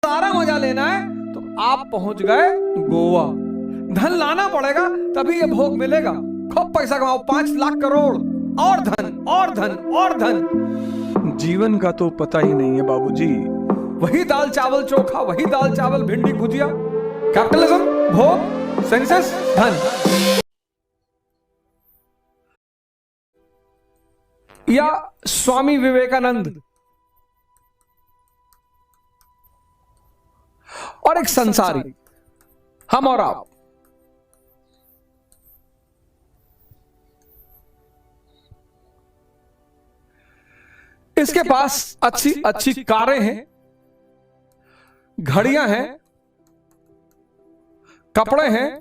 सारा मजा लेना है तो आप पहुंच गए गोवा। धन लाना पड़ेगा तभी ये भोग मिलेगा। खूब पैसा कमाओ, 5 लाख करोड़, और धन और धन और धन। जीवन का तो पता ही नहीं है बाबूजी। वही दाल चावल चोखा, वही दाल चावल भिंडी भुजिया। कैपिटलिज्म, भोग, सेंसस, धन। या स्वामी विवेकानंद और एक संसारी, हम और आप। इसके पास अच्छी अच्छी कारें हैं, घड़ियां हैं, कपड़े हैं,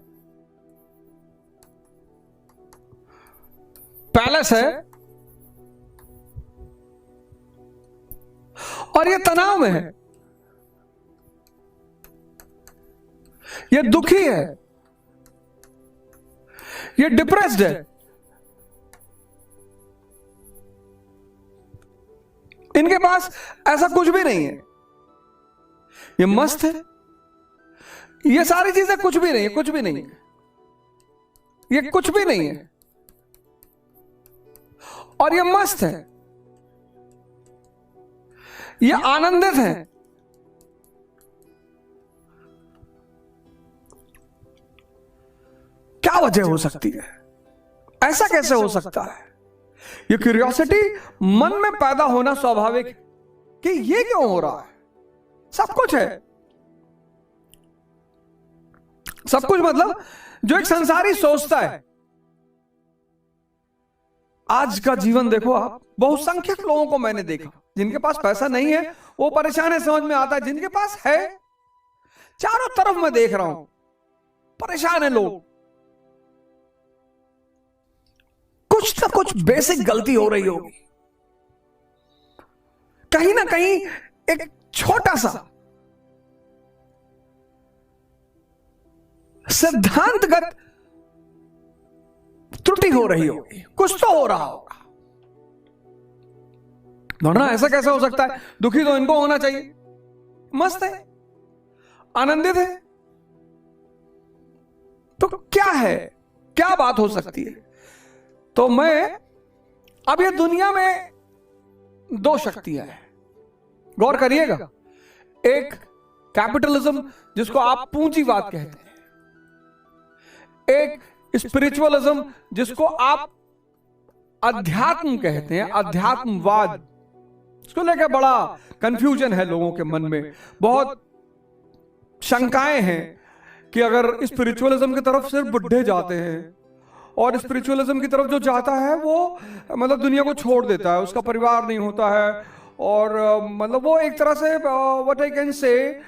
पैलेस है, और ये तनाव में है, ये दुखी है, ये डिप्रेस्ड है। इनके पास ऐसा कुछ भी नहीं है। ये मस्त है, ये सारी चीजें कुछ भी नहीं है, कुछ भी नहीं है, ये कुछ भी नहीं है, और ये मस्त है, ये आनंदित है। क्या वजह हो सकती है? ऐसा कैसे हो सकता है? ये क्यूरियोसिटी मन में पैदा होना स्वाभाविक है कि ये क्यों हो रहा है। सब कुछ है, सब कुछ मतलब जो एक संसारी सोचता है। आज का जीवन देखो आप, बहुसंख्यक लोगों को मैंने देखा जिनके पास पैसा नहीं है वो परेशान है, समझ में आता है। जिनके पास है, चारों तरफ मैं देख रहा हूं परेशान है लोग। कुछ ना कुछ बेसिक गलती हो रही होगी, कहीं ना कहीं एक छोटा सा सिद्धांतगत त्रुटि हो रही होगी, कुछ तो हो रहा होगा। वरना ऐसा कैसे हो सकता है? दुखी तो इनको होना चाहिए, मस्त है, आनंदित है। तो क्या है, क्या बात हो सकती है? तो मैं अब ये दुनिया में 2 शक्तियां हैं, गौर करिएगा। एक कैपिटलिज्म जिसको आप पूंजीवाद कहते हैं, एक स्पिरिचुअलिज्म जिसको आप अध्यात्म कहते हैं, अध्यात्मवाद। इसको लेकर बड़ा कंफ्यूजन है लोगों के मन में, बहुत शंकाएं हैं कि अगर स्पिरिचुअलिज्म की तरफ सिर्फ बुढ़े जाते हैं, और स्पिरिचुअलिज्म की तरफ जो जाता है वो मतलब दुनिया को छोड़ देता है, उसका परिवार नहीं होता है, और मतलब वो एक तरह से व्हाट आई कैन से,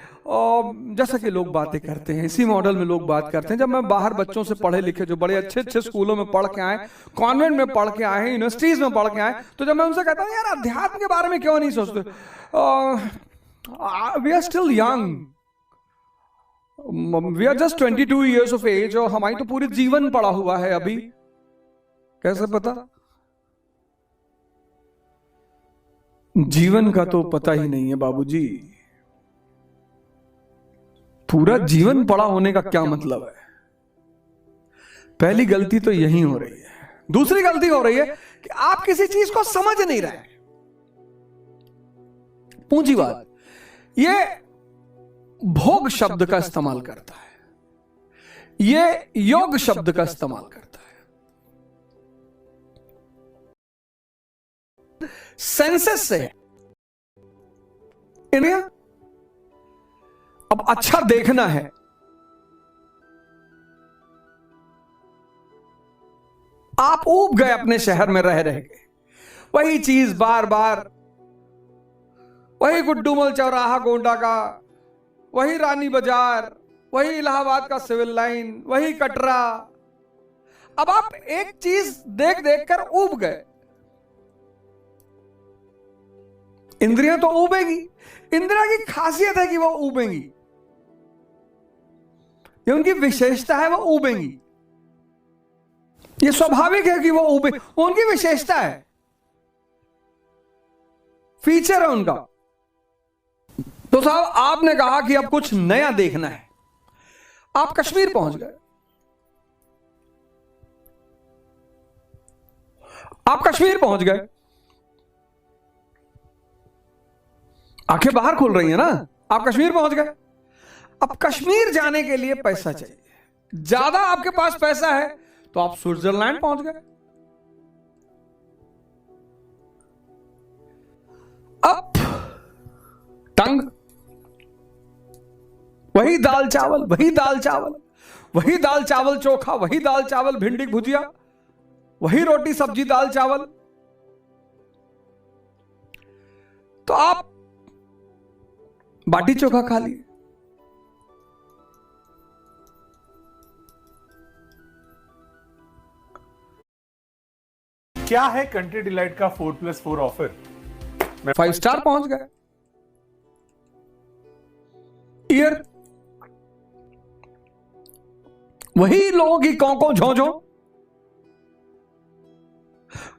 जैसा कि लोग बातें करते हैं, इसी मॉडल में लोग बात करते हैं। जब मैं बाहर बच्चों से पढ़े लिखे जो बड़े अच्छे अच्छे स्कूलों में पढ़ के आए, कॉन्वेंट में पढ़ के आए हैं, यूनिवर्सिटीज में पढ़ के आए, तो जब मैं उनसे कहता हूँ यार अध्यात्म के बारे में क्यों नहीं सोचते, we are still young, we are just 22 years of age, और हमारी तो पूरी जीवन पड़ा हुआ है अभी। कैसे पता? जीवन का तो पता ही नहीं है बाबूजी। पूरा जीवन पड़ा होने का क्या मतलब है? पहली गलती तो यही हो रही है। दूसरी गलती हो रही है कि आप किसी चीज को समझ नहीं रहे। पूंजीवाद ये भोग शब्द का इस्तेमाल करता है, ये योग शब्द का इस्तेमाल करता है, सेंसेस से इंद्रिया। अब अच्छा देखना है, आप ऊब गए अपने शहर में रह रहे के, वही चीज बार बार, वही गुड्डूमल चौराहा गोंडा का, वही रानी बाजार, वही इलाहाबाद का सिविल लाइन, वही कटरा। अब आप एक चीज देख देख कर ऊब गए। इंद्रियां तो ऊबेगी, इंद्रिया की खासियत है कि वो ऊबेंगी, ये उनकी विशेषता है, वो ऊबेंगी। ये स्वाभाविक है कि वो ऊबे, उनकी विशेषता है, फीचर है उनका। तो तो साहब आपने कहा कि अब कुछ नया देखना है, आप कश्मीर पहुंच गए। आप कश्मीर पहुंच गए, आंखें बाहर खुल रही है ना, आप कश्मीर पहुंच गए। अब कश्मीर जाने के लिए पैसा चाहिए, ज्यादा आपके पास पैसा है तो आप स्विट्जरलैंड पहुंच गए। अब तंग, वही दाल चावल, वही दाल चावल, वही दाल चावल चोखा, वही दाल चावल भिंडी की भुजिया, वही रोटी सब्जी दाल चावल। तो आप बाटी चोखा खा लिए। क्या है कंट्री डिलाइट का 4+4 ऑफर? 5 स्टार पहुंच गए। ईयर, वही लोगों की कौं झोंझो।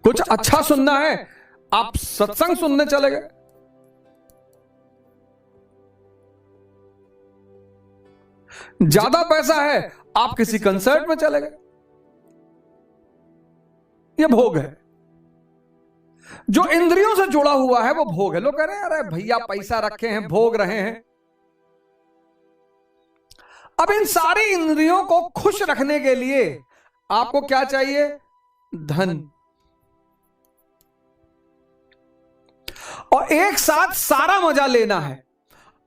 कुछ अच्छा सुनना है, आप सत्संग सुनने चले गए। ज्यादा पैसा है, आप किसी कंसर्ट में चले गए। यह भोग है, जो इंद्रियों से जुड़ा हुआ है वो भोग है। लोग कह रहे हैं अरे भैया पैसा रखे हैं, भोग रहे हैं। अब इन सारी इंद्रियों को खुश रखने के लिए आपको क्या चाहिए? धन। और एक साथ सारा मजा लेना है,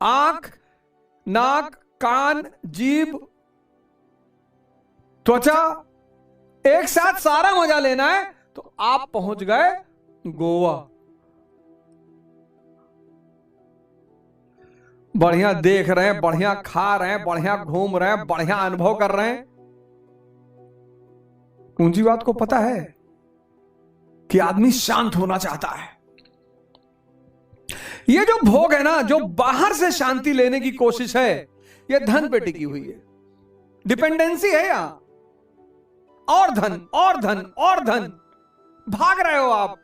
आंख, नाक, कान, जीभ, त्वचा, एक साथ सारा मजा लेना है। तो आप पहुंच गए गोवा। बढ़िया देख रहे हैं, बढ़िया खा रहे हैं, बढ़िया घूम रहे हैं, बढ़िया अनुभव कर रहे हैं। पूंजीवाद को पता है कि आदमी शांत होना चाहता है। ये जो भोग है ना, जो बाहर से शांति लेने की कोशिश है, ये धन पे टिकी हुई है। डिपेंडेंसी है यहां, और धन और धन और धन, भाग रहे हो आप।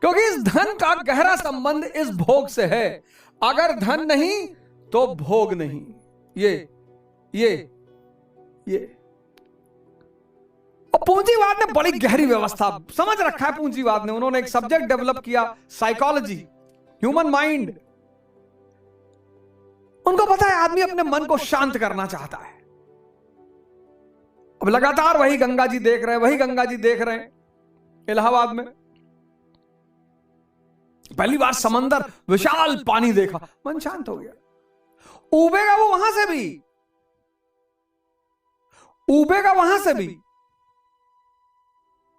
क्योंकि इस धन का गहरा संबंध इस भोग से है। अगर धन नहीं तो भोग नहीं। ये और पूंजीवाद ने बड़ी गहरी व्यवस्था समझ रखा है। पूंजीवाद ने, उन्होंने एक सब्जेक्ट डेवलप किया, साइकोलॉजी, ह्यूमन माइंड। उनको पता है आदमी अपने मन को शांत करना चाहता है। अब लगातार वही गंगा जी देख रहे हैं, वही गंगा जी देख रहे हैं इलाहाबाद में। पहली बार समंदर, विशाल पानी देखा, मन शांत हो गया। उबेगा वो वहां से भी, उबेगा वहां से भी।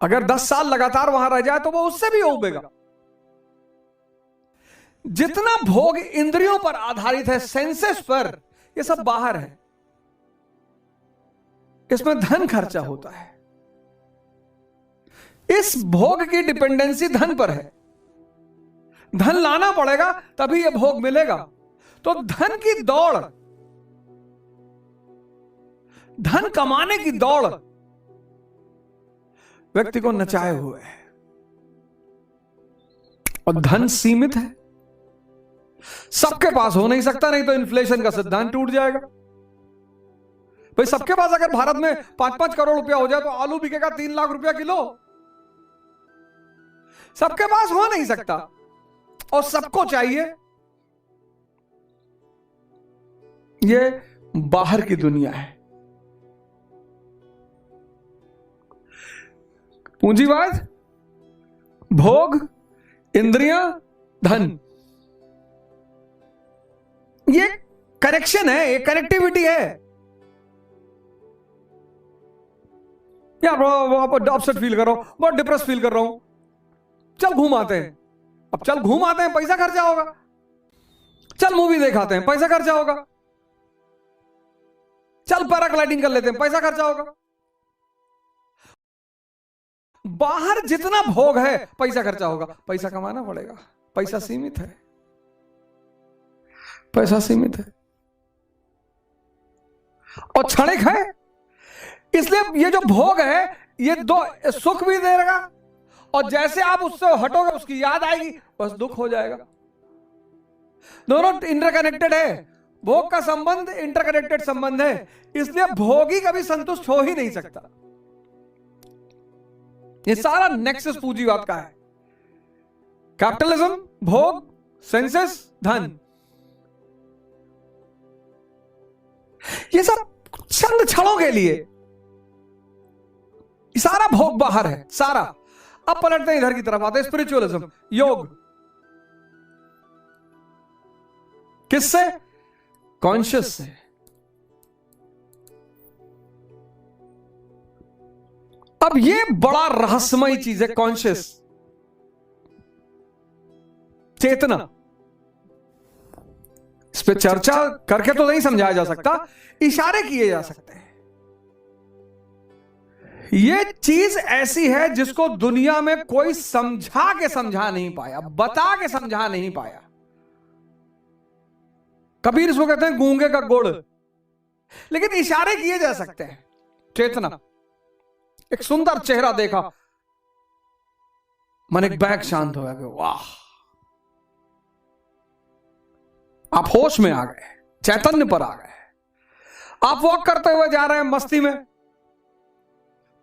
अगर 10 साल लगातार वहां रह जाए तो वो उससे भी उबेगा। जितना भोग इंद्रियों पर आधारित है, सेंसेस पर, ये सब बाहर है। इसमें धन खर्चा होता है। इस भोग की डिपेंडेंसी धन पर है। धन लाना पड़ेगा तभी यह भोग मिलेगा। तो धन की दौड़, धन कमाने की दौड़ व्यक्ति को नचाए हुए है। और धन सीमित है, सबके पास हो नहीं सकता, नहीं तो इन्फ्लेशन का सिद्धांत टूट जाएगा। भाई सबके पास अगर भारत में 5-5 करोड़ रुपया हो जाए तो आलू बिकेगा 3 लाख रुपया किलो। सबके पास हो नहीं सकता और सबको चाहिए। ये बाहर की दुनिया है। पूंजीवाद, भोग, इंद्रियां, धन, ये कनेक्शन है, ये कनेक्टिविटी है। यार अपसेट फील कर रहा हूं, बहुत डिप्रेस फील कर रहा हूं, चल घूम आते हैं। अब चल घूम आते हैं, पैसा खर्चा होगा। चल मूवी देखाते हैं, पैसा खर्चा होगा। चल पैराग्लाइडिंग कर लेते हैं, पैसा खर्चा होगा। बाहर जितना भोग है पैसा खर्चा होगा। पैसा कमाना पड़ेगा, पैसा सीमित है, पैसा सीमित है और क्षणिक है। इसलिए ये जो भोग है, ये दो सुख भी देगा और जैसे आप उससे हटोगे उसकी याद आएगी, बस दुख हो जाएगा। दोनों इंटरकनेक्टेड है। भोग का संबंध इंटरकनेक्टेड संबंध है, इसलिए भोगी कभी संतुष्ट हो ही नहीं सकता। ये सारा नेक्सस पूंजीवाद का है। कैपिटलिज्म, भोग, सेंसेस, धन, ये सब चंद क्षणों के लिए। सारा भोग बाहर है, सारा। अब पलटते हैं इधर की तरफ, आते हैं स्पिरिचुअलिज्म, योग। किससे? कॉन्शियस से। अब ये बड़ा रहस्यमयी चीज है, कॉन्शियस, चेतना। इस पे चर्चा करके तो नहीं समझाया जा सकता, इशारे किए जा सकते हैं। ये चीज ऐसी है जिसको दुनिया में कोई समझा के समझा नहीं पाया, बता के समझा नहीं पाया। कबीर इसको कहते हैं गूंगे का गुड़, लेकिन इशारे किए जा सकते हैं। चेतना, एक सुंदर चेहरा देखा, मन एक बैग शांत हो गया, वाह, आप होश में आ गए, चैतन्य पर आ गए। आप वॉक करते हुए जा रहे हैं मस्ती में,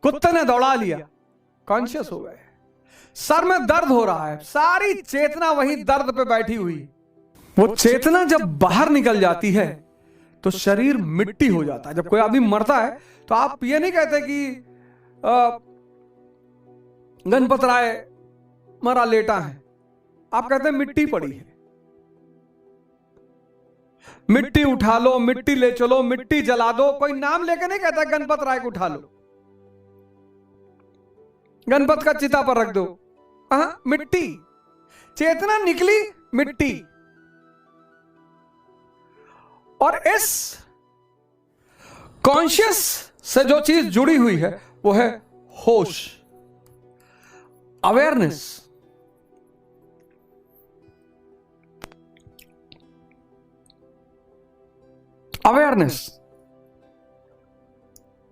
कुत्ते ने दौड़ा लिया, कॉन्शियस हो गए। सर में दर्द हो रहा है, सारी चेतना वही दर्द पे बैठी हुई। वो चेतना जब बाहर निकल जाती है तो शरीर मिट्टी हो जाता है। जब कोई आदमी मरता है तो आप ये नहीं कहते कि गणपत राय मरा लेटा है, आप कहते हैं मिट्टी पड़ी है। मिट्टी उठा लो, मिट्टी ले चलो, मिट्टी जला दो। कोई नाम लेके नहीं कहता गणपत राय को उठा लो, गणपत का चिता पर रख दो। मिट्टी, चेतना निकली, मिट्टी। और इस कॉन्शियस से जो चीज जुड़ी हुई है वो है होश, अवेयरनेस। अवेयरनेस।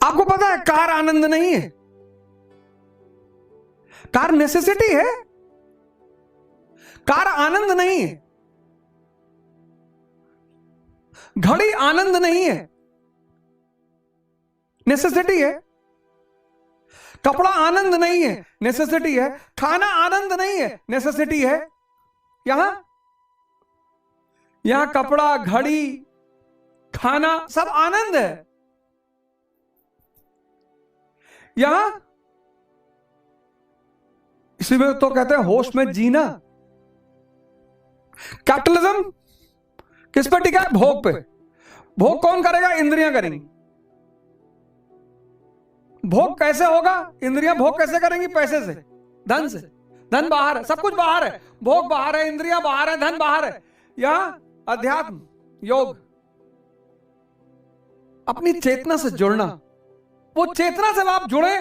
आपको पता है कार आनंद नहीं है, कार नेसेसिटी है, कार आनंद नहीं है। घड़ी आनंद नहीं है, नेसेसिटी है। कपड़ा आनंद नहीं है, नेसेसिटी है। खाना आनंद नहीं है, नेसेसिटी है। यहां कपड़ा, घड़ी, खाना सब आनंद है। यहां इसलिए तो कहते हैं होश में जीना। कैपिटलिज्म किस पे टिका है? भोग पे। भोग कौन करेगा? इंद्रियां करेंगी। भोग कैसे होगा? इंद्रियां भोग कैसे करेंगी? पैसे से, धन से। धन बाहर है, सब कुछ बाहर है, भोग बाहर है, इंद्रियां बाहर है, धन बाहर है। यहां अध्यात्म, योग, अपनी चेतना से जुड़ना। वो चेतना से आप जुड़े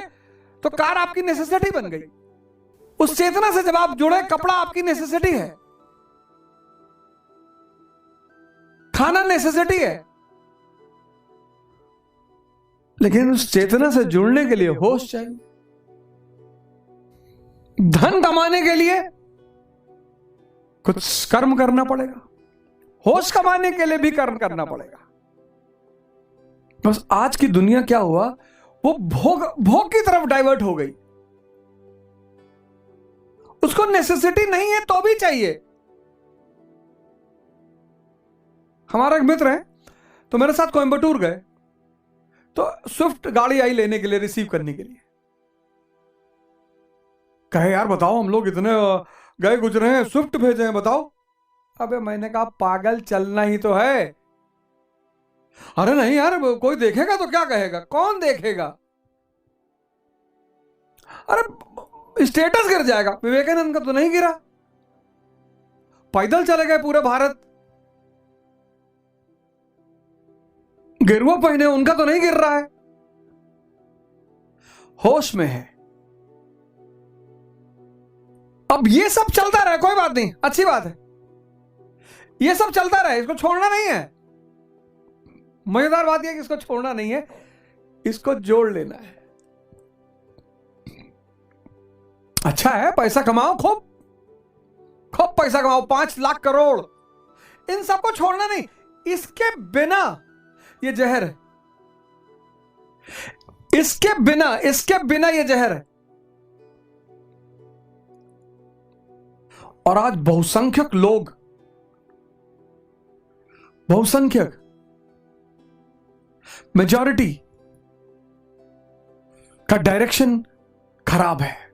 तो कार आपकी नेसेसिटी बन गई। उस चेतना से जब आप जुड़े, कपड़ा आपकी नेसेसिटी है, खाना नेसेसिटी है। लेकिन उस चेतना से जुड़ने के लिए होश चाहिए। धन कमाने के लिए कुछ कर्म करना पड़ेगा, होश कमाने के लिए भी कर्म करना पड़ेगा। बस आज की दुनिया क्या हुआ, वो भोग की तरफ डाइवर्ट हो गई। उसको नेसेसिटी नहीं है तो भी चाहिए। हमारा एक मित्र है, तो मेरे साथ कोयंबटूर गए, तो स्विफ्ट गाड़ी आई लेने के लिए, रिसीव करने के लिए। कहे यार बताओ, हम लोग इतने गए गुजरे हैं, स्विफ्ट भेजे हैं, बताओ। अबे मैंने कहा पागल, चलना ही तो है। अरे नहीं यार, कोई देखेगा तो क्या कहेगा? कौन देखेगा? अरे स्टेटस गिर जाएगा। विवेकानंद का तो नहीं गिरा, पैदल चले गए पूरे भारत। गिरवा पहने, उनका तो नहीं गिर रहा है। होश में है। अब ये सब चलता रहे, कोई बात नहीं, अच्छी बात है, ये सब चलता रहे, इसको छोड़ना नहीं है। मजेदार बात यह कि इसको छोड़ना नहीं है, इसको जोड़ लेना है। अच्छा है, पैसा कमाओ, खूब खूब पैसा कमाओ, 5 लाख करोड़ इन सबको छोड़ना नहीं, इसके बिना ये जहर है, इसके बिना ये जहर है। और आज बहुसंख्यक लोग, बहुसंख्यक मेजॉरिटी का डायरेक्शन खराब है।